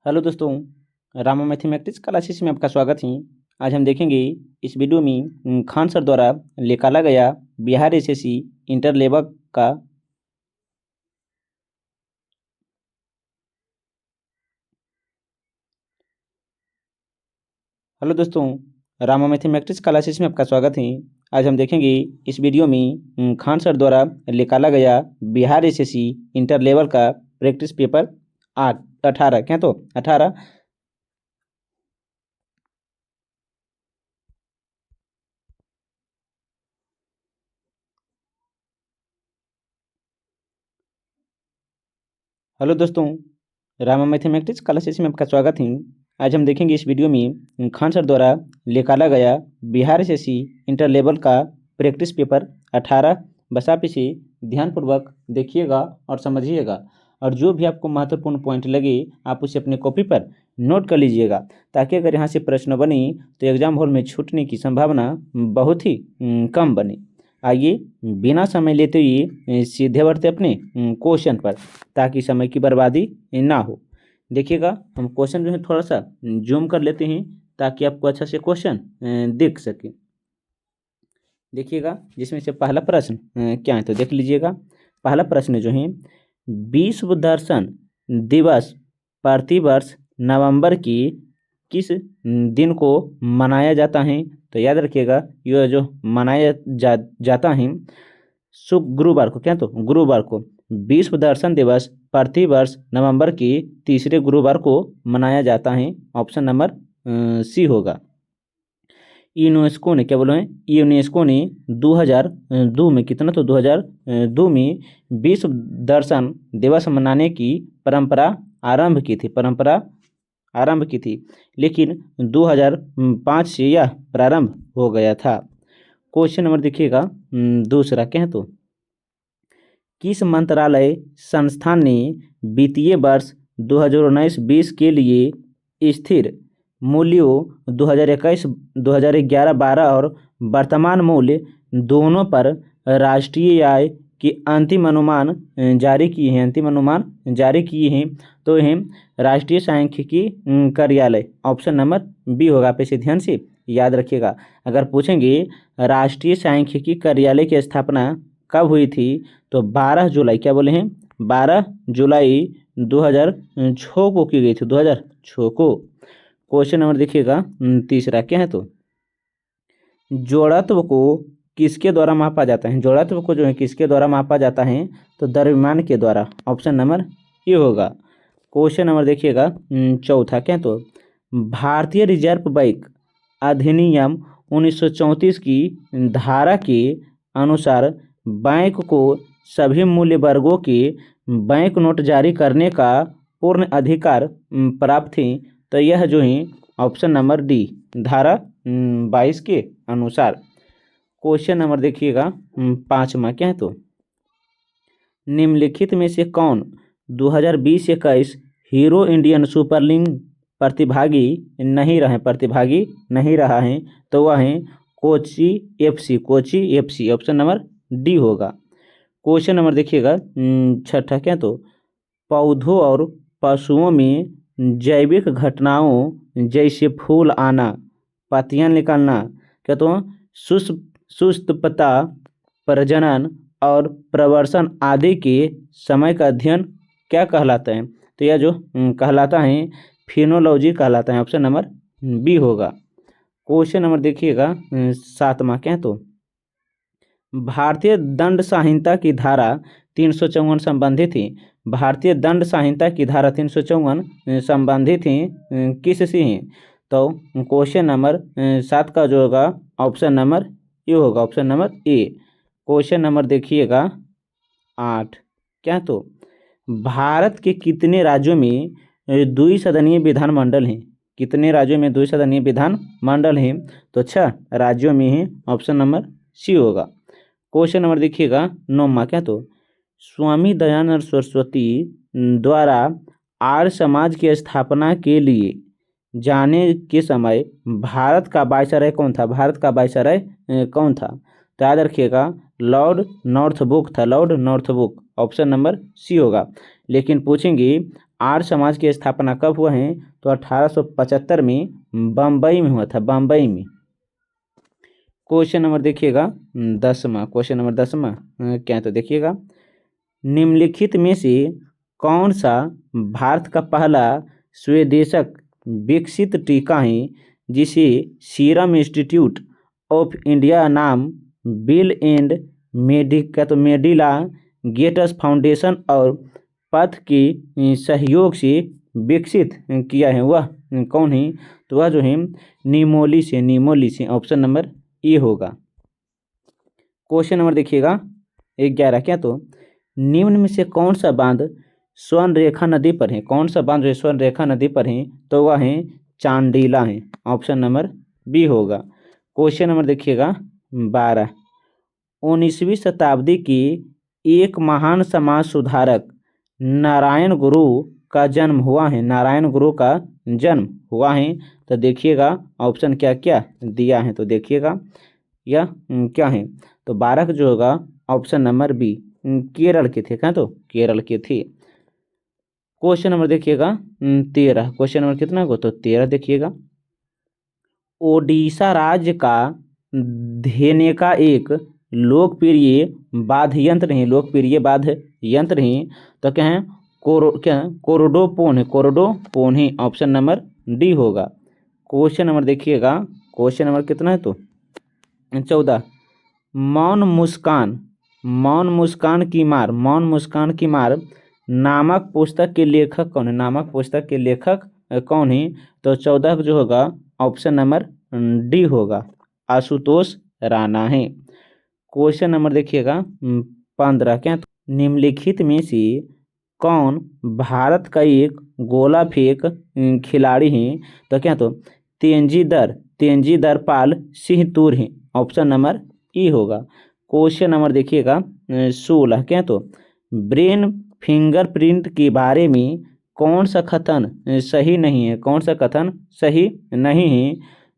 Hello दोस्तों, Rama mathematics classes में आपका स्वागत है। आज हम देखेंगे इस वीडियो में खान सर द्वारा निकाला गया बिहार एसएससी इंटर लेवल का हेलो दोस्तों, रामा मैथमेटिक्स क्लासेस में आपका स्वागत है। आज हम देखेंगे इस वीडियो में खान सर द्वारा निकाला गया बिहार एसएससी इंटर लेवल का प्रैक्टिस पेपर 18 क्या तो 18। हेलो दोस्तों, रामा मैथमेटिक्स क्लासेस में आपका स्वागत है। आज हम देखेंगे इस वीडियो में खान सर द्वारा निकाला गया बिहार एसएससी इंटर लेवल का प्रैक्टिस पेपर 18। बस आप इसे ध्यानपूर्वक देखिएगा और समझिएगा, और जो भी आपको महत्वपूर्ण पॉइंट लगे आप उसे अपने कॉपी पर नोट कर लीजिएगा, ताकि अगर यहाँ से प्रश्न बने तो एग्जाम हॉल में छूटने की संभावना बहुत ही कम बने। आइए बिना समय लेते हुए सीधे बढ़ते अपने क्वेश्चन पर, ताकि समय की बर्बादी ना हो। देखिएगा, हम क्वेश्चन जो है थोड़ा सा जूम कर लेते हैं ताकि आपको अच्छा से क्वेश्चन दिख सके। देखिएगा, जिसमें से पहला प्रश्न क्या है तो देख लीजिएगा। पहला प्रश्न जो है, विश्व दर्शन दिवस प्रतिवर्ष नवंबर की किस दिन को मनाया जाता है? तो याद रखिएगा, यह जो मनाया जाता है गुरुवार को, क्या तो गुरुवार को। विश्व दर्शन दिवस प्रतिवर्ष नवंबर की तीसरे गुरुवार को मनाया जाता है। ऑप्शन नंबर सी होगा। यूनेस्को ने क्या बोला है, यूनेस्को ने 2002 में कितना तो 2002 में विश्व दर्शन दिवस मनाने की परंपरा आरंभ की थी, लेकिन 2005 से यह प्रारंभ हो गया था। क्वेश्चन नंबर देखिएगा दूसरा, क्या है तो किस मंत्रालय संस्थान ने वित्तीय वर्ष 2019-20 के लिए स्थिर मूल्यों 2021-2011-12 और वर्तमान मूल्य दोनों पर राष्ट्रीय आय के अंतिम अनुमान जारी किए हैं? तो यह राष्ट्रीय सांख्यिकी कार्यालय। ऑप्शन नंबर बी होगा। आप इसे ध्यान से याद रखिएगा। अगर पूछेंगे राष्ट्रीय सांख्यिकी कार्यालय की स्थापना कब हुई थी, तो 12 जुलाई, क्या बोले हैं, 12 जुलाई 2006 को की गई थी, 2006 को। क्वेश्चन नंबर देखिएगा तीसरा, क्या है तो जड़त्व को किसके द्वारा मापा जाता है? जड़त्व को जो है किसके द्वारा मापा जाता है? तो द्रव्यमान के द्वारा। ऑप्शन नंबर ए होगा। क्वेश्चन नंबर देखिएगा चौथा, क्या तो भारतीय रिजर्व बैंक अधिनियम 1934 की धारा के अनुसार बैंक को सभी मूल्य वर्गों के बैंक नोट जारी करने का पूर्ण अधिकार प्राप्त है। तो यह जो है ऑप्शन नंबर डी, धारा 22 के अनुसार। क्वेश्चन नंबर देखिएगा पाँचवा, क्या है तो निम्नलिखित में से कौन 2020-21 हीरो इंडियन सुपर लीग प्रतिभागी नहीं रहा है? तो वह है Kochi FC. Option number D होगा। क्वेश्चन नंबर देखिएगा छठा, क्या तो पौधों और पशुओं में जैविक घटनाओं जैसे फूल आना, पत्तियां निकलना, क्या तो सुस्त पत्ता प्रजनन और प्रवर्सन आदि के समय का अध्ययन क्या कहलाता है? तो यह जो कहलाता है फिनोलॉजी कहलाता है। ऑप्शन नंबर बी होगा। क्वेश्चन नंबर देखिएगा सातवां, क्या तो भारतीय दंड संहिता की धारा 354 संबंधित थी। भारतीय दंड संहिता की धारा 354 संबंधित थी किससे हैं? तो क्वेश्चन नंबर 7 का जो होगा ऑप्शन नंबर ए होगा। ऑप्शन नंबर ए। क्वेश्चन नंबर देखिएगा 8, क्या तो भारत के कितने राज्यों में द्विसदनीय विधानमंडल हैं? कितने राज्यों में द्विसदनीय विधानमंडल हैं? तो 6 राज्यों में है। ऑप्शन नंबर सी होगा। क्वेश्चन नंबर देखिएगा 9, क्या तो स्वामी दयानंद सरस्वती द्वारा आर्य समाज की स्थापना के लिए जाने के समय भारत का वायसराय कौन था? कौन था? तो याद रखिएगा लॉर्ड नॉर्थबुक था। ऑप्शन नंबर सी होगा। लेकिन पूछेंगे आर्य समाज की स्थापना कब हुआ है? तो 1875 में बम्बई में हुआ था, बम्बई में। क्वेश्चन नंबर देखिएगा 10वां, क्वेश्चन नंबर 10वां क्या है तो देखिएगा, निम्नलिखित में से कौन सा भारत का पहला स्वदेशक विकसित टीका है जिसे सीरम इंस्टीट्यूट ऑफ इंडिया नाम बिल एंड मेडिला गेट्स फाउंडेशन और पथ के सहयोग से विकसित किया है, वह कौन है? तो वह जो है निमोली से ऑप्शन नंबर ए होगा। क्वेश्चन नंबर देखिएगा 11 क्या तो निम्न में से कौन सा बांध स्वर्ण रेखा नदी पर है? कौन सा बांध जो है स्वर्ण रेखा नदी पर है? तो वह है चांडिला है, ऑप्शन नंबर बी होगा। क्वेश्चन नंबर देखिएगा 12, 19वीं शताब्दी की एक महान समाज सुधारक नारायण गुरु का जन्म हुआ है, नारायण गुरु का जन्म हुआ है। तो देखिएगा ऑप्शन क्या क्या दिया है, तो देखिएगा यह क्या है? तो 12 जो होगा ऑप्शन नंबर बी, केरल के थे। क्या? तो केरल के थे। क्वेश्चन नंबर देखिएगा 13, क्वेश्चन नंबर कितना को? तो 13 देखिएगा, ओडिशा राज्य का धेने का एक लोकप्रिय वाद्य यंत्र है, लोकप्रिय वाद्य यंत्र है। तो क्या है? कोरडोपोन है, कोरडोपोन है, ऑप्शन नंबर डी होगा। क्वेश्चन नंबर देखिएगा, क्वेश्चन नंबर कितना है? तो 14, मौन मुस्कान की मार नामक पुस्तक के लेखक कौन है? नामक पुस्तक के लेखक कौन है? तो 14 जो होगा ऑप्शन नंबर डी होगा, आशुतोष राणा है। क्वेश्चन नंबर देखिएगा 15, क्या? निम्नलिखित में से कौन भारत का एक गोला फेंक खिलाड़ी है? तो क्या? तो तेंजीदर पाल सिंह तूर है, ऑप्शन नंबर ई होगा। क्वेश्चन नंबर देखिएगा 16, क्या? तो ब्रेन फिंगरप्रिंट के बारे में कौन सा कथन सही नहीं है? कौन सा कथन सही नहीं है?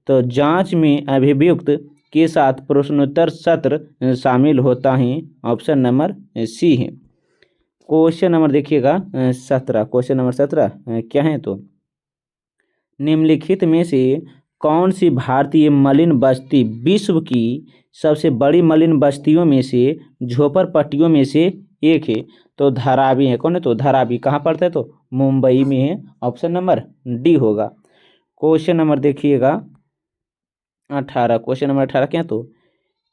तो जांच में अभियुक्त के साथ प्रश्नोत्तर सत्र शामिल होता है, ऑप्शन नंबर सी है। क्वेश्चन नंबर देखिएगा 17, क्वेश्चन नंबर 17 क्या है? तो निम्नलिखित में से कौन सी भारतीय मलिन बस्ती विश्व की सबसे बड़ी मलिन बस्तियों में से झोपड़पट्टियों में से एक है? तो धारावी है। कौन है? तो धारावी कहाँ पड़ता है? तो मुंबई में है, ऑप्शन नंबर डी होगा। क्वेश्चन नंबर देखिएगा 18, क्वेश्चन नंबर 18 क्या? तो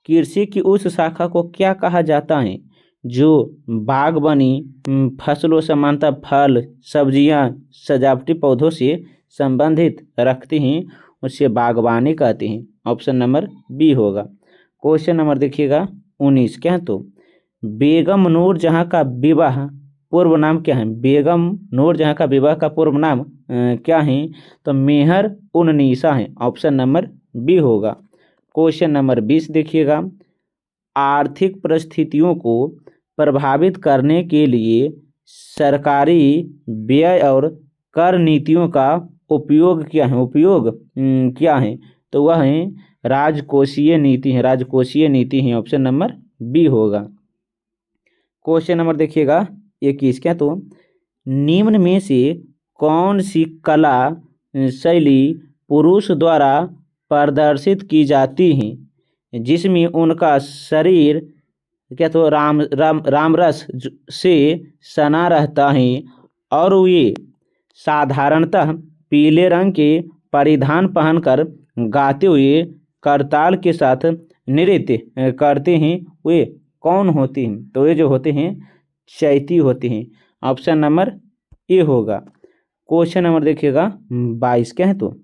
कृषि की उस शाखा को क्या कहा जाता है जो बागवानी फसलों समानता फल सब्जियां सजावटी पौधों से संबंधित रखती हैं, उसे बागवानी कहते हैं, ऑप्शन नंबर बी होगा। क्वेश्चन नंबर देखिएगा 19, क्या? तो बेगम नूर जहां का विवाह पूर्व नाम क्या है? बेगम नूर जहां का विवाह का पूर्व नाम क्या है? तो मेहर उन्नीसा है, ऑप्शन नंबर बी होगा। क्वेश्चन नंबर 20 देखिएगा, आर्थिक परिस्थितियों को प्रभावित करने के लिए सरकारी व्यय और कर नीतियों का उपयोग क्या है? उपयोग क्या है? तो वह है राजकोषीय नीति है, राजकोषीय नीति है, ऑप्शन नंबर बी होगा। क्वेश्चन नंबर देखिएगा 21, क्या? तो निम्न में से कौन सी कला शैली पुरुष द्वारा प्रदर्शित की जाती है जिसमें उनका शरीर क्या? तो रामरस से सना रहता है और वे साधारणतः पीले रंग के परिधान पहनकर गाते हुए करताल के साथ नृत्य करते हैं, वे कौन होते हैं? तो ये जो होते हैं चैती होते हैं, ऑप्शन नंबर ए होगा। क्वेश्चन नंबर देखिएगा 22, क्या है? तो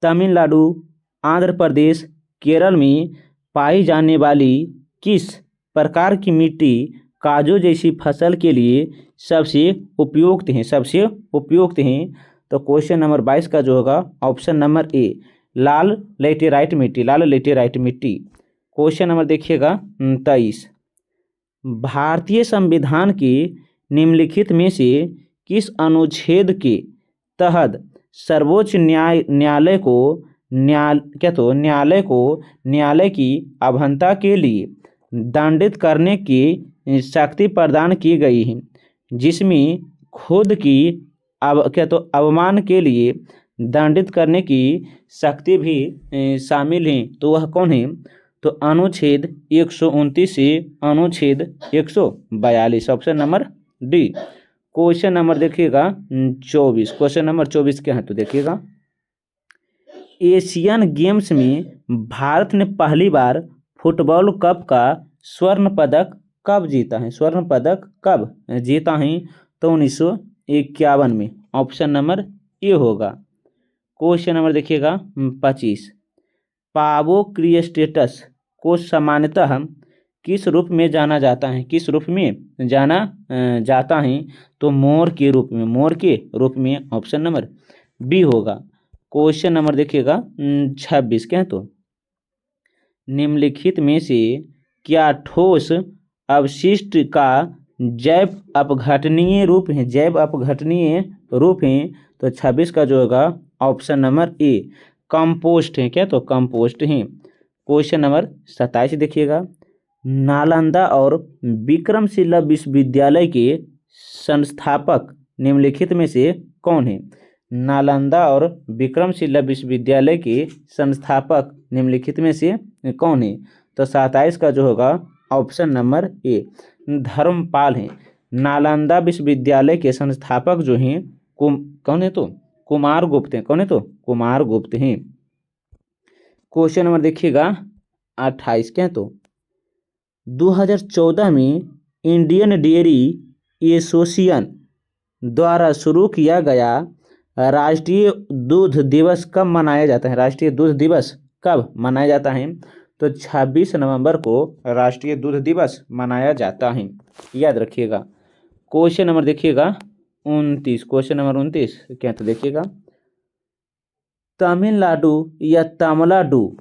तमिलनाडु आंध्र प्रदेश केरल में पाई जाने वाली किस प्रकार की मिट्टी काजू जैसी फसल के लिए सबसे उपयुक्त हैं? सबसे उपयुक्त हैं। तो क्वेश्चन नंबर 22 का जो होगा ऑप्शन नंबर ए, लाल लेटेराइट मिट्टी, लाल लेटेराइट मिट्टी। क्वेश्चन नंबर देखिएगा 23, भारतीय संविधान के निम्नलिखित में से किस अनुच्छेद के तहत सर्वोच्च न्यायालय की अभन्ता के लिए दंडित करने की शक्ति प्रदान की गई है, जिसमें खुद की क्या तो अवमान के लिए दंडित करने की शक्ति भी शामिल है, तो वह कौन है? तो अनुच्छेद 129 से अनुच्छेद 142, option number D. Question number देखिएगा 24। क्वेश्चन नंबर 24 क्या है तो देखिएगा, एशियन गेम्स में भारत ने पहली बार फुटबॉल कप का स्वर्ण पदक कब जीता है? स्वर्ण पदक कब जीता है? तो 1951 में, ऑप्शन नंबर ए होगा। क्वेश्चन नंबर देखिएगा 25, पावो क्रिएस्टेटस को सामान्यतः किस रूप में जाना जाता है? किस रूप में जाना जाता है? तो मोर के रूप में, मोर के रूप में, ऑप्शन नंबर बी होगा। क्वेश्चन नंबर देखिएगा 26 क्या है तो, निम्नलिखित में से क्या ठोस अवशिष्ट का जैव अपघटनीय रूप है? जैव अपघटनीय रूप है, तो 26 का जो होगा ऑप्शन नंबर ए कंपोस्ट है। क्या तो कंपोस्ट है। क्वेश्चन नंबर 27 देखिएगा, नालंदा और विक्रमशिला विश्वविद्यालय के संस्थापक निम्नलिखित में से कौन है? नालंदा और विक्रमशिला विश्वविद्यालय के संस्थापक निम्नलिखित में से कौन है? तो 27 का जो होगा ऑप्शन नंबर ए धर्मपाल है। नालंदा विश्वविद्यालय के संस्थापक जो हैं कौन है? तो कुमार गुप्त हैं। कौन है? तो कुमार गुप्त हैं। क्वेश्चन नंबर देखिएगा 28 क्या है तो, 2014 में इंडियन डेयरी एसोसिएशन द्वारा शुरू किया गया राष्ट्रीय दूध दिवस कब मनाया जाता है? राष्ट्रीय दूध दिवस कब मनाया जाता है? तो 26 नवंबर को राष्ट्रीय दूध दिवस मनाया जाता है, याद रखिएगा। क्वेश्चन नंबर देखिएगा 29। क्वेश्चन नंबर 29 क्या तो देखिएगा, तमिलनाडु या तमिलनाडु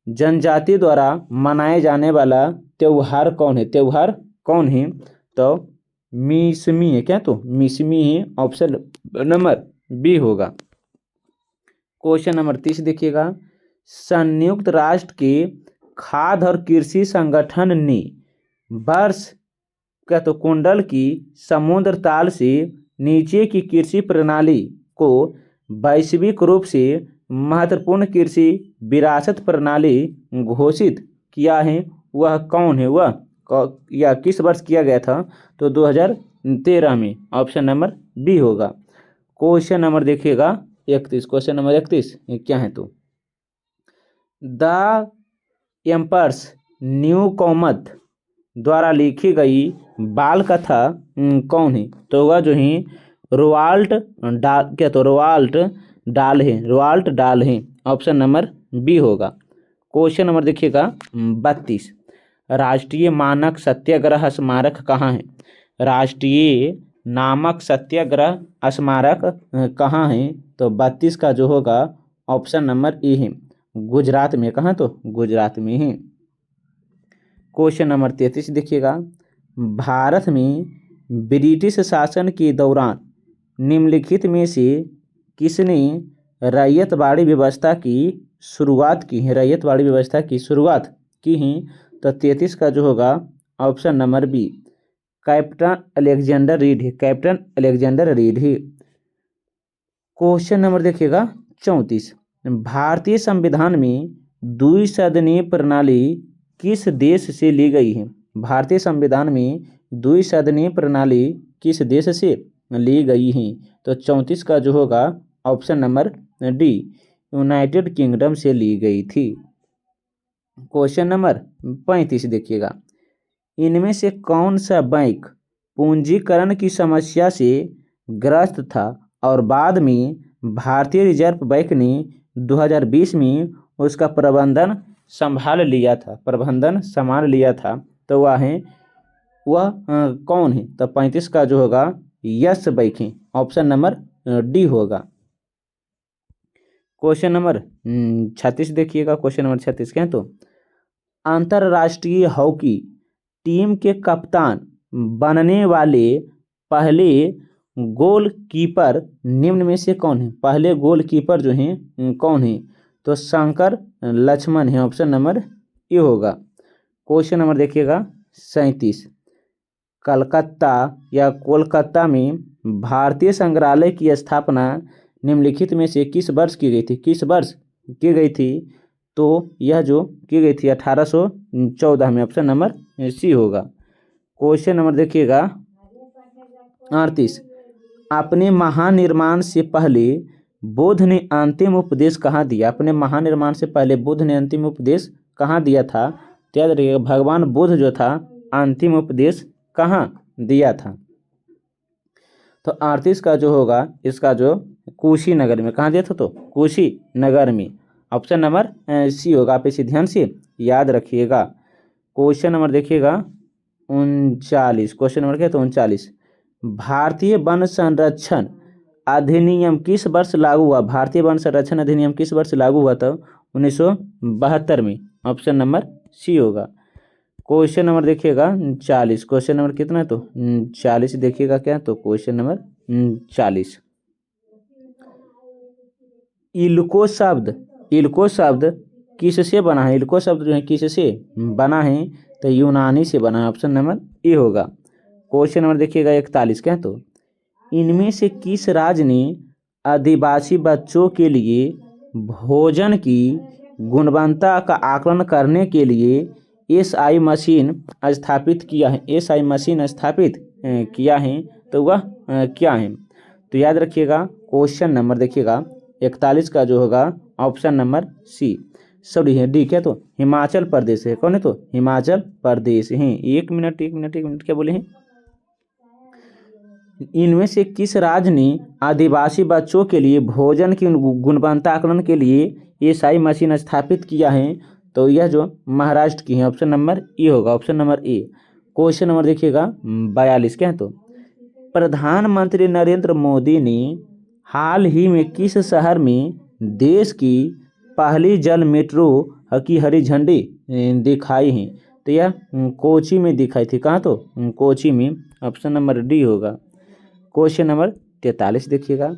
जनजाति द्वारा मनाए जाने वाला त्योहार कौन है? त्योहार कौन है? तो मिसमी है। क्या तो मिसमी है, ऑप्शन नंबर बी होगा। क्वेश्चन नंबर 30 देखिएगा, संयुक्त राष्ट्र के खाद्य और कृषि संगठन ने वर्ष क्या तो कुंडल की समुद्र ताल से नीचे की कृषि प्रणाली को वैश्विक रूप से महत्वपूर्ण कृषि विरासत प्रणाली घोषित किया है, वह कौन है? वह या किस वर्ष किया गया था? तो 2013 में, ऑप्शन नंबर बी होगा। क्वेश्चन नंबर देखिएगा 31। क्वेश्चन नंबर 31 क्या है तो, द एम्पर्स न्यू कॉमथ द्वारा लिखी गई बाल कथा कौन है? तो वह जो है रोवाल्ट डाल, क्या तो रोवाल्ट डाल है, रोवाल्ट डाल है, ऑप्शन नंबर बी होगा। क्वेश्चन नंबर देखिएगा 32, राष्ट्रीय मानक सत्याग्रह स्मारक कहाँ है? राष्ट्रीय नामक सत्याग्रह स्मारक कहाँ है? तो 32 का जो होगा ऑप्शन नंबर ए है, गुजरात में। कहाँ? तो गुजरात में है। क्वेश्चन नंबर 33 देखिएगा, भारत में ब्रिटिश शासन के दौरान निम्नलिखित में से किसने रैयतवाड़ी व्यवस्था की शुरुआत की है? रैयतवाड़ी व्यवस्था की शुरुआत की है, तो 33 का जो होगा option number B captain Alexander Read है। कैप्टन अलेक्जेंडर रीड है। क्वेश्चन नंबर देखिएगा 34, भारतीय संविधान में द्विसदनीय प्रणाली किस देश से ली गई है? भारतीय संविधान में द्विसदनीय प्रणाली किस देश से ली गई है? तो 34 का जो होगा option number D United kingdom से ली गई थी। क्वेश्चन नंबर 35 देखिएगा, इनमें से कौन सा बैंक पूंजीकरण की समस्या से ग्रस्त था और बाद में भारतीय रिजर्व बैंक ने 2020 में उसका प्रबंधन संभाल लिया था? प्रबंधन संभाल लिया था, तो वह कौन है? तो 35 का जो होगा यस बैंक है, ऑप्शन नंबर डी होगा। क्वेश्चन नंबर 36 देखिएगा। क्वेश्चन नंबर 36 क्या है तो, अंतर्राष्ट्रीय हॉकी टीम के कप्तान बनने वाले पहले गोलकीपर निम्न में से कौन है? पहले गोलकीपर जो हैं कौन है? तो शंकर लक्ष्मण है, ऑप्शन नंबर ए होगा। क्वेश्चन नंबर देखिएगा 37, कलकत्ता या कोलकाता में भारतीय संग्रहालय की स्थापना निम्नलिखित में से किस वर्ष की गई थी? किस वर्ष की गई थी? तो यह जो की गई थी 1814 में। ऑप्शन नंबर सी होगा। क्वेश्चन नंबर देखिएगा 38। अपने महानिर्माण से पहले बुद्ध ने अंतिम उपदेश कहाँ दिया? अपने महानिर्माण से पहले बुद्ध ने अंतिम उपदेश कहाँ दिया था? तो याद रखिएगा भगवान बुद्ध जो था अंतिम उपदेश कहाँ दिया था? तो 38 का जो होगा इसका जो कुशीनगर में। कहाँ दिया था? तो कुशीनगर में। ऑप्शन नंबर सी होगा। आप इसे ध्यान से याद रखिएगा। क्वेश्चन नंबर देखिएगा 39। क्वेश्चन नंबर क्या? तो 39। भारतीय वन संरक्षण अधिनियम किस वर्ष लागू हुआ? भारतीय वन संरक्षण अधिनियम किस वर्ष लागू हुआ था? 1972 में। ऑप्शन नंबर सी होगा। क्वेश्चन नंबर देखिएगा 40। क्वेश्चन नंबर कितना है? तो 40 देखिएगा क्या? तो क्वेश्चन नंबर 40। इल्को शब्द किससे बना है? इल्को शब्द जो है किससे बना है? तो यूनानी से बना है। ऑप्शन नंबर ए होगा। क्वेश्चन नंबर देखिएगा 41 क्या? तो इनमें से किस राज्य ने आदिवासी बच्चों के लिए भोजन की गुणवत्ता का आकलन करने के लिए एसआई मशीन स्थापित किया है? एसआई मशीन स्थापित किया है तो वह क्या है? तो याद रखिएगा क्वेश्चन नंबर देखिएगा 41 का जो होगा ऑप्शन नंबर सी, सॉरी है डी क्या? तो हिमाचल प्रदेश है। कौन है? तो हिमाचल प्रदेश है। एक मिनट क्या बोले हैं? इनमें से किस राज्य ने आदिवासी बच्चों के लिए भोजन की गुणवत्ता आकलन के लिए एसआई मशीन स्थापित किया है? तो यह जो महाराष्ट्र की है। ऑप्शन नंबर ई होगा। ऑप्शन नंबर ए। क्वेश्चन नंबर देखिएगा 42 क्या है? तो प्रधानमंत्री नरेंद्र मोदी ने हाल ही में किस शहर में देश की पहली जल मेट्रो की हरी झंडी दिखाई है? तो यह कोची में दिखाई थी। कहाँ? तो कोची में। ऑप्शन नंबर डी होगा। क्वेश्चन नंबर 43 देखिएगा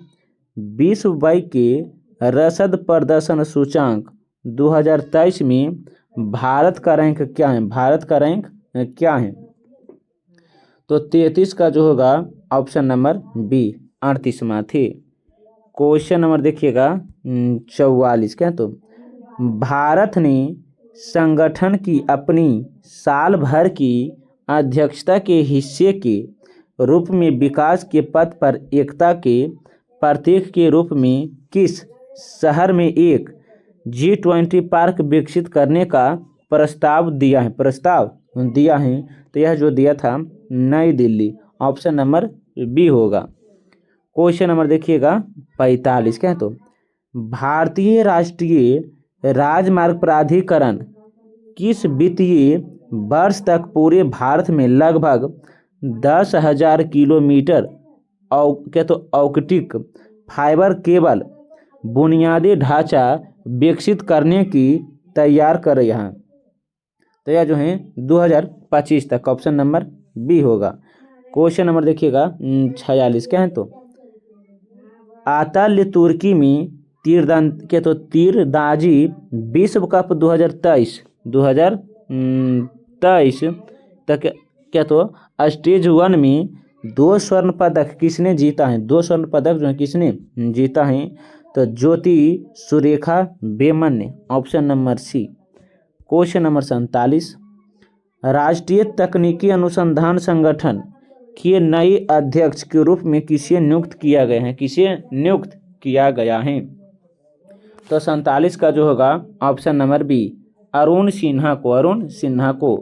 विश्व बैंक के रसद प्रदर्शन सूचांक 2023 में भारत का रैंक क्या है? भारत का रैंक क्या है? तो 33 का जो होगा ऑप्शन नंबर बी 38वां थे। क्वेश्चन नंबर देखिएगा 44 क्या? तो भारत ने संगठन की अपनी साल भर की अध्यक्षता के हिस्से के रूप में विकास के पथ पर एकता के प्रतीक के रूप में किस शहर में एक G20 पार्क विकसित करने का प्रस्ताव दिया है? तो यह जो दिया था नई दिल्ली। ऑप्शन नंबर बी होगा। क्वेश्चन नंबर देखिएगा 45 क्या है? तो भारतीय राष्ट्रीय राजमार्ग प्राधिकरण किस वित्तीय वर्ष तक पूरे भारत में लगभग 10,000 किलोमीटर ऑप्टिक फाइबर केबल बुनियादी ढांचा विकसित करने की तैयार कर रही है? तो यह जो है 2025 तक। ऑप्शन नंबर बी होगा। क्वेश्चन नंबर देखिएगा 46 क्या है? तो आताल्य तुर्की में तीरंदाजी विश्व कप 2023 तक क्या? तो स्टेज 1 में 2 स्वर्ण पदक किसने जीता है? 2 स्वर्ण पदक जो है किसने जीता है? तो ज्योति सुरेखा वेमन ने। Option number C. Question number 47 राष्ट्रीय तकनीकी अनुसंधान संगठन के नए अध्यक्ष के रूप में किसे नियुक्त किया गया है? किसे नियुक्त किया गया है? तो 47 का जो होगा option number B Arun Sinha को।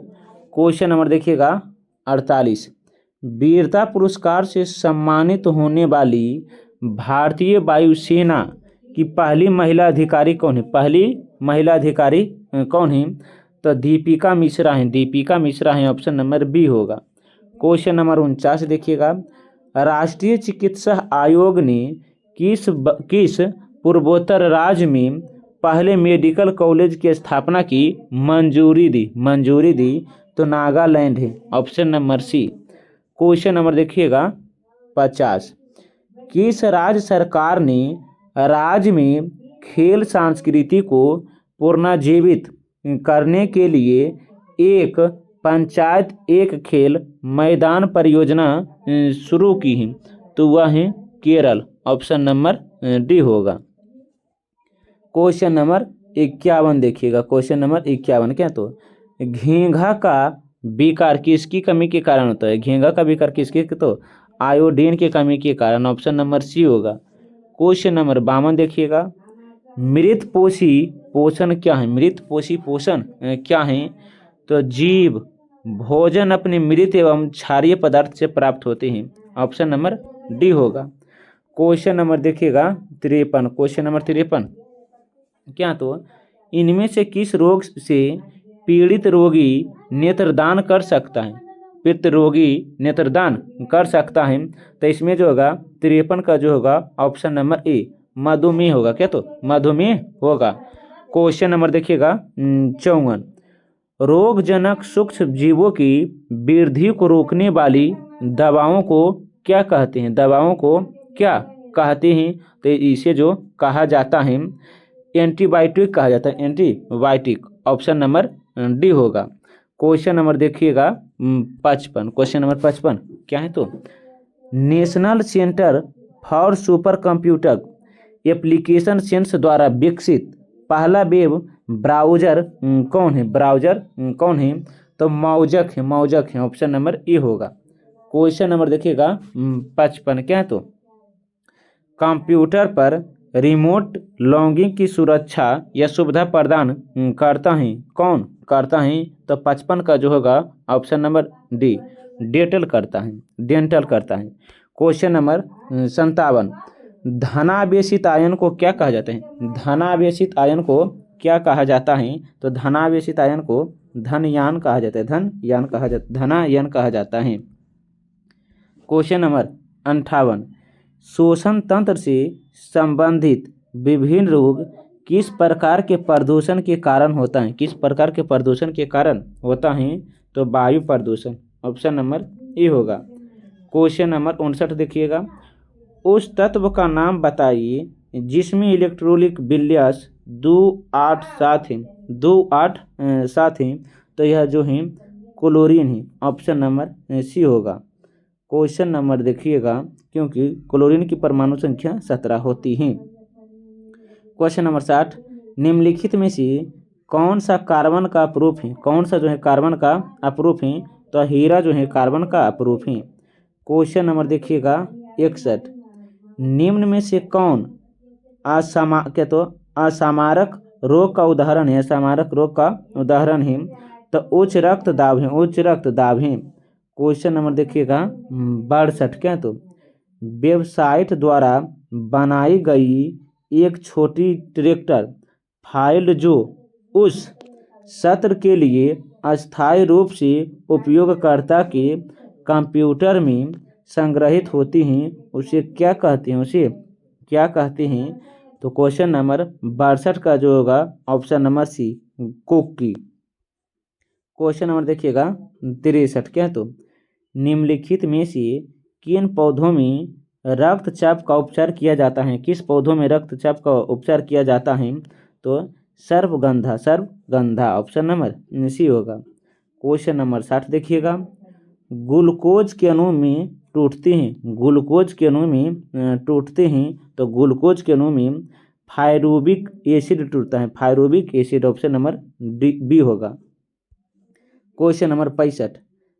क्वेश्चन नंबर देखिएगा 48 वीरता पुरस्कार से सम्मानित होने वाली भारतीय वायुसेना की पहली महिला अधिकारी कौन है? पहली महिला अधिकारी कौन है? तो दीपिका मिश्रा हैं। ऑप्शन नंबर बी होगा। क्वेश्चन नंबर 49 देखिएगा राष्ट्रीय चिकित्सा आयोग ने किस पूर्वोत्तर राज्य में पहले मेडिकल कॉलेज की स्थापना की मंजूरी दी? तो नागालैंड है। Option number C. Question number देखिएगा 50 किस राज्य सरकार ने राज्य में खेल संस्कृति को पुनर्जीवित करने के लिए एक पंचायत एक खेल मैदान परियोजना शुरू की है, तो वह है केरल। ऑप्शन नंबर डी होगा। क्वेश्चन नंबर 51 देखिएगा, क्वेश्चन नंबर 51 क्या, तो घींघा का विकार किसकी कमी के कारण होता है? घींघा का विकार किसके, तो आयोडीन की कमी के कारण। ऑप्शन नंबर सी होगा। क्वेश्चन नंबर 52 देखिएगा, मृत पोषी पोषण क्या है? मृत पोषी पोषण क्या है? तो जीव भोजन अपने मृत एवं क्षारीय पदार्थ से प्राप्त होते हैं। ऑप्शन नंबर डी होगा। क्वेश्चन नंबर देखिएगा 53, क्वेश्चन नंबर 53 क्या, तो इनमें से किस रोग से पीड़ित रोगी नेत्रदान कर सकता है? पीड़ित रोगी नेत्रदान कर सकता है, तो इसमें जो होगा 53 का जो होगा ऑप्शन नंबर ए मधुमेह होगा। क्या, तो मधुमेह होगा। क्वेश्चन नंबर देखिएगा 54, रोगजनक सूक्ष्म जीवों की वृद्धि को रोकने वाली दवाओं को क्या कहते हैं? दवाओं को क्या कहते हैं? तो इसे जो कहा जाता है एंटीबायोटिक कहा जाता है, एंटीबायोटिक। ऑप्शन नंबर डी होगा। क्वेश्चन नंबर देखिएगा 55, क्वेश्चन नंबर 55 क्या है, तो national centre for super computer application sense द्वारा विकसित पहला वेब ब्राउजर कौन है? ब्राउजर कौन है? तो मौजक है, मौजक है। ऑप्शन नंबर ए होगा। क्वेश्चन नंबर देखिएगा 55 क्या है, तो कंप्यूटर पर रिमोट लॉगिंग की सुरक्षा या सुविधा प्रदान करता है कौन करता है? तो 55 का जो होगा ऑप्शन नंबर डी डेंटल करता है, डेंटल करता है। क्वेश्चन नंबर 57, धनावेशित आयन को क्या कहा जाता है? धनावेशित आयन को क्या कहा जाता है? तो धनावेशित आयन को धनयान कहा जाता है, धनायन कहा जाता है। क्वेश्चन नंबर 58, श्वसन तंत्र से संबंधित विभिन्न रोग किस प्रकार के प्रदूषण के कारण होता है? किस प्रकार के प्रदूषण के कारण होता है? तो वायु प्रदूषण। ऑप्शन नंबर ए होगा। क्वेश्चन नंबर 59 देखिएगा, उस तत्व का नाम बताइए जिसमें इलेक्ट्रॉनिक विन्यास 287 है, 287 है, तो यह जो है क्लोरीन है। ऑप्शन नंबर सी होगा। क्वेश्चन नंबर देखिएगा, क्योंकि क्लोरीन की परमाणु संख्या 17 होती है। क्वेश्चन नंबर 60, निम्नलिखित में से कौन सा कार्बन का अप्रूफ है? कौन सा जो है कार्बन का अप्रूफ है? तो हीरा जो है कार्बन का अप्रूफ है। क्वेश्चन नंबर देखिएगा 61, निम्न में से कौन असामारक रोग का उदाहरण है? असामारक रोग का उदाहरण है, तो उच्च रक्तदाब है, उच्च रक्तदाब है। क्वेश्चन नंबर देखिएगा 62 क्या, तो वेबसाइट द्वारा बनाई गई एक छोटी ट्रैक्टर फाइल जो उस सत्र के लिए अस्थायी रूप से उपयोगकर्ता के कंप्यूटर में संग्रहित होती हैं, उसे क्या कहते हैं? उसे क्या कहते हैं? तो क्वेश्चन नंबर 62 का जो होगा option number C Kuki. Question number देखिएगा 63 क्या, तो निम्नलिखित में से किन पौधों में रक्तचाप का उपचार किया जाता है? किस पौधों में रक्तचाप का उपचार किया जाता है? तो सर्पगंधा। ऑप्शन नंबर सी होगा। क्वेश्चन नंबर 60 देखिएगा, ग्लूकोज के अणु में टूटते हैं, ग्लूकोज के अणु में टूटते हैं, तो ग्लूकोज के अणु में फायरोबिक एसिड टूटता है, फायरोबिक एसिड। ऑप्शन नंबर बी होगा। क्वेश्चन नंबर 65,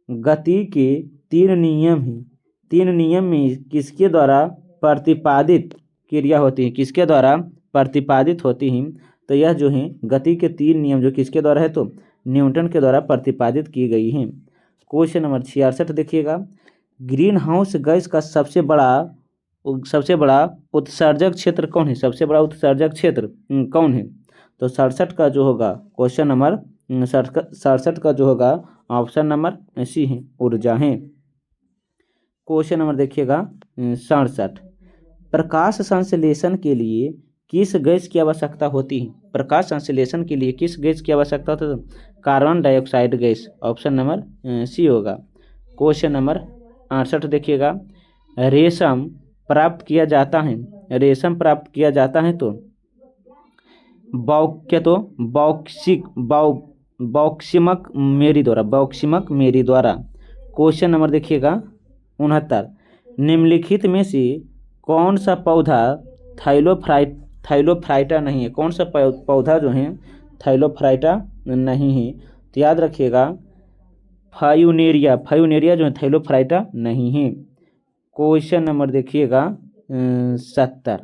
गति के 3 नियम हैं, 3 नियम में किसके द्वारा प्रतिपादित क्रिया होती है? किसके द्वारा प्रतिपादित होती हैं? तो यह जो है गति के 3 नियम जो किसके द्वारा है? तो न्यूटन के द्वारा प्रतिपादित की गई हैं। क्वेश्चन नंबर 66 देखिएगा, ग्रीन हाउस गैस का सबसे बड़ा उत्सर्जक क्षेत्र कौन है? सबसे बड़ा उत्सर्जक क्षेत्र कौन है? तो 67 का जो होगा क्वेश्चन नंबर 67 का जो होगा ऑप्शन नंबर सी है, ऊर्जा है। क्वेश्चन नंबर देखिएगा 67, प्रकाश संश्लेषण के लिए किस गैस की आवश्यकता होती है? प्रकाश संश्लेषण के लिए किस गैस की आवश्यकता होती है? Carbon dioxide gas. Option number C होगा। क्वेश्चन नंबर 68 देखिएगा, रेशम प्राप्त किया जाता है, रेशम प्राप्त किया जाता है तो बॉक्सिमक मेरी द्वारा, बॉक्सिमक मेरी द्वारा। क्वेश्चन नंबर देखिएगा 69, निम्नलिखित में से कौन सा पौधा थाइलोफ्राइटा नहीं है? कौन सा पौधा जो है थाइलोफ्राइटा नहीं है? तो याद रखिएगा फायुनेरिया जो है थाइलोफ्राइटा नहीं है। क्वेश्चन नंबर देखिएगा 70,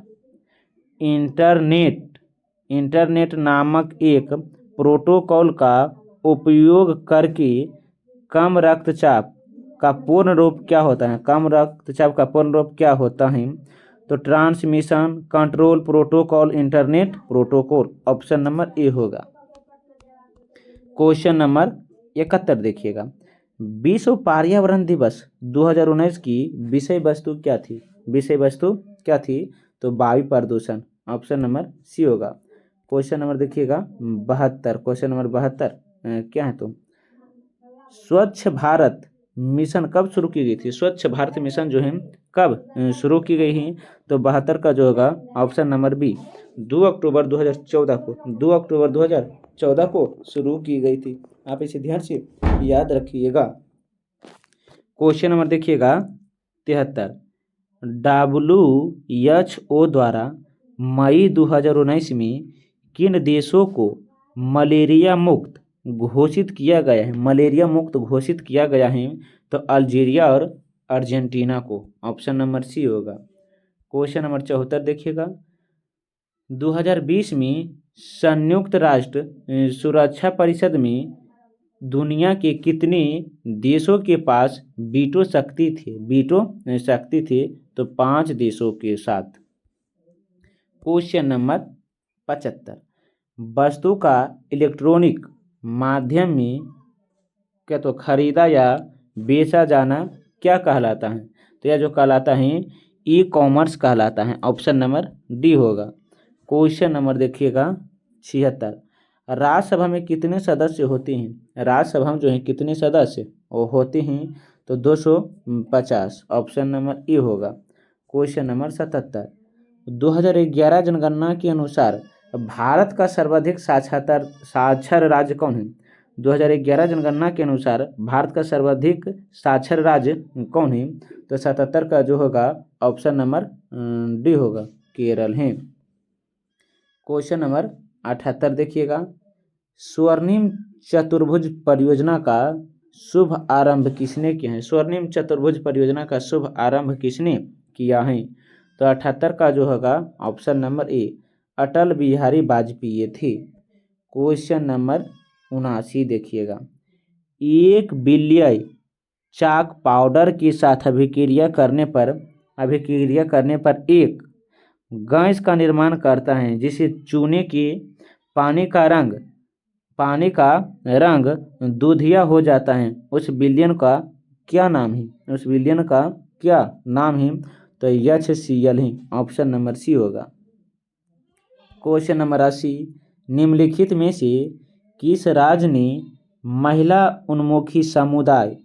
इंटरनेट नामक एक प्रोटोकॉल का उपयोग करके कम रक्तचाप का पूर्ण रूप क्या होता है? कम रक्तचाप का पूर्ण रूप क्या होता है? तो transmission control protocol, internet protocol. Option number A होगा। क्वेश्चन नंबर 71 देखिएगा, विश्व पर्यावरण दिवस 2019 की विषय वस्तु क्या थी? विषय वस्तु क्या थी? तो वायु प्रदूषण। ऑप्शन नंबर सी होगा। क्वेश्चन नंबर देखिएगा 72, क्वेश्चन नंबर 72 क्या है? तो स्वच्छ भारत मिशन कब शुरू की गई थी? स्वच्छ भारत मिशन जो है कब शुरू की गई है? तो 72 का जो होगा ऑप्शन नंबर बी 2 अक्टूबर 2014 को, 2 अक्टूबर 2014 को शुरू की गई थी। आप इसे ध्यान से याद रखिएगा। क्वेश्चन नंबर देखिएगा 73, WHO द्वारा मई 2019 में किन देशों को मलेरिया मुक्त घोषित किया गया है? मलेरिया मुक्त घोषित किया गया है? तो अल्जीरिया और अर्जेंटीना को। ऑप्शन नंबर सी होगा। क्वेश्चन नंबर 74 देखिएगा, 2020 में संयुक्त राष्ट्र सुरक्षा परिषद में दुनिया के कितने देशों के पास वीटो शक्ति थी? तो 5 देशों के साथ। क्वेश्चन नंबर 75, वस्तु का इलेक्ट्रॉनिक माध्यम में क्या तो खरीदा या बेचा जाना क्या कहलाता है? तो यह जो कहलाता है ई कॉमर्स कहलाता है। ऑप्शन नंबर डी होगा। क्वेश्चन नंबर देखिएगा 76, राज्यसभा में कितने सदस्य होते हैं? राज्यसभा में जो है कितने सदस्य वो होते हैं? तो 250। ऑप्शन नंबर ए होगा। क्वेश्चन नंबर 77, 2011 जनगणना के अनुसार भारत का सर्वाधिक साक्षर राज्य कौन है? 2011 जनगणना के अनुसार भारत का सर्वाधिक साक्षर राज्य कौन है? तो 77 का जो होगा ऑप्शन नंबर डी होगा, केरल है। क्वेश्चन नंबर 78 देखिएगा, स्वर्णिम चतुर्भुज परियोजना का शुभ आरंभ किसने किया है? स्वर्णिम चतुर्भुज परियोजना का शुभ आरंभ किसने किया है? तो 78 का जो होगा ऑप्शन नंबर ए अटल बिहारी वाजपेयी थे। क्वेश्चन नंबर 79 देखिएगा, 1 बिलियन चाक पाउडर के साथ अभिक्रिया करने पर एक गैस का निर्माण करता है जिसे चूने के पानी का रंग दूधिया हो जाता है। उस विलयन का क्या नाम है? तो HCl है। ऑप्शन नंबर सी होगा। क्वेश्चन नंबर 80, निम्नलिखित में से किस राज्य ने महिला उन्मुखी समुदाय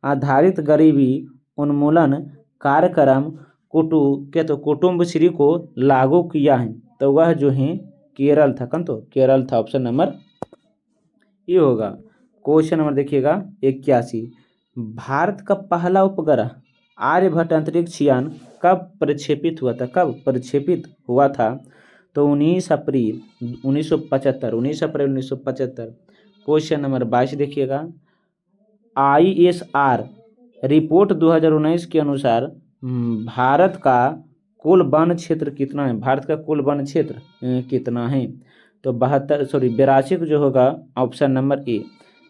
आधारित गरीबी उन्मूलन कार्यक्रम कुटुंबश्री को लागू किया है? तो वह जो है केरल था। ऑप्शन नंबर ये होगा। क्वेश्चन नंबर देखिएगा 81, भारत का पहला उपग्रह आर्यभट्ट अंतरिक्ष यान कब प्रक्षेपित हुआ था? तो 19 अप्रैल 1975। क्वेश्चन नंबर 22 देखिएगा, ISR रिपोर्ट 2019 के अनुसार भारत का कुल वन क्षेत्र कितना है? भारत का कुल वन क्षेत्र कितना है? तो 82 जो होगा ऑप्शन नंबर ए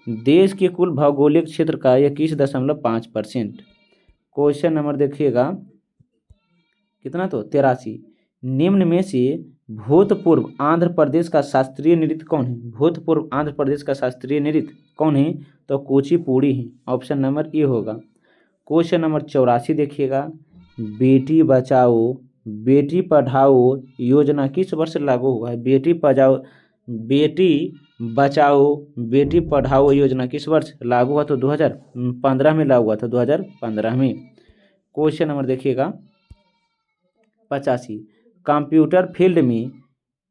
देश के कुल भौगोलिक क्षेत्र का 21.5%। क्वेश्चन नंबर देखिएगा कितना? तो 83, निम्न में से भूतपूर्व आंध्र प्रदेश का शास्त्रीय नृत्य कौन है? भूतपूर्व आंध्र प्रदेश का शास्त्रीय नृत्य कौन है? तो कुचिपुड़ी है। ऑप्शन नंबर ए होगा। क्वेश्चन नंबर 84 देखिएगा, बेटी बचाओ बेटी पढ़ाओ योजना किस वर्ष लागू हुआ है? बेटी बचाओ बेटी पढ़ाओ योजना किस वर्ष लागू हुआ? तो 2015 में लागू हुआ था, 2015 में। क्वेश्चन नंबर देखिएगा 85, कंप्यूटर फील्ड में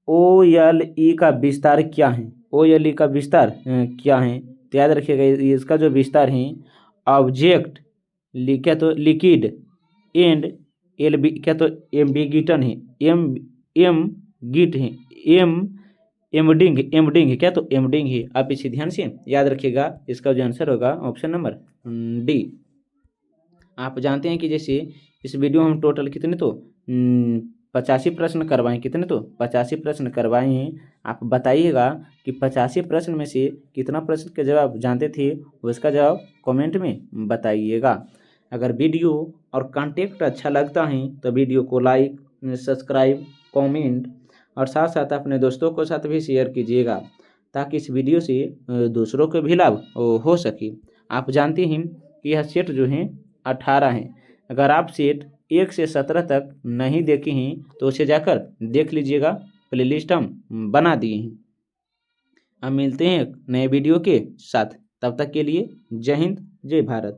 OLE का विस्तार क्या है? OLE का विस्तार क्या है? तो याद रखिएगा इसका जो विस्तार है ऑब्जेक्ट क्या तो लिक्विड एंड क्या तो एम्बिगिटन है, एम गिट है, एमडिंग है, क्या तो एमडिंग है। आप इसे ध्यान से याद रखिएगा। इसका जो आंसर होगा ऑप्शन नंबर डी। आप जानते हैं कि जैसे इस वीडियो में हम टोटल कितने तो 85 प्रश्न करवाएं, कितने तो 85 प्रश्न करवाए हैं। आप बताइएगा कि 85 प्रश्न में से कितना प्रश्न के जवाब जानते थे, उसका जवाब कमेंट में बताइएगा। अगर वीडियो और कंटेंट अच्छा लगता है तो वीडियो को लाइक, सब्सक्राइब, कमेंट और साथ साथ अपने दोस्तों के साथ भी शेयर कीजिएगा ताकि इस वीडियो से दूसरों को भी लाभ हो सके। आप जानते हैं कि यह सेट जो है 18 है। अगर आप सेट 1 से 17 तक नहीं देखे हैं तो उसे जाकर देख लीजिएगा, प्लेलिस्ट हम बना दिए हैं। अब मिलते हैं नए वीडियो के साथ, तब तक के लिए जय हिंद, जय भारत।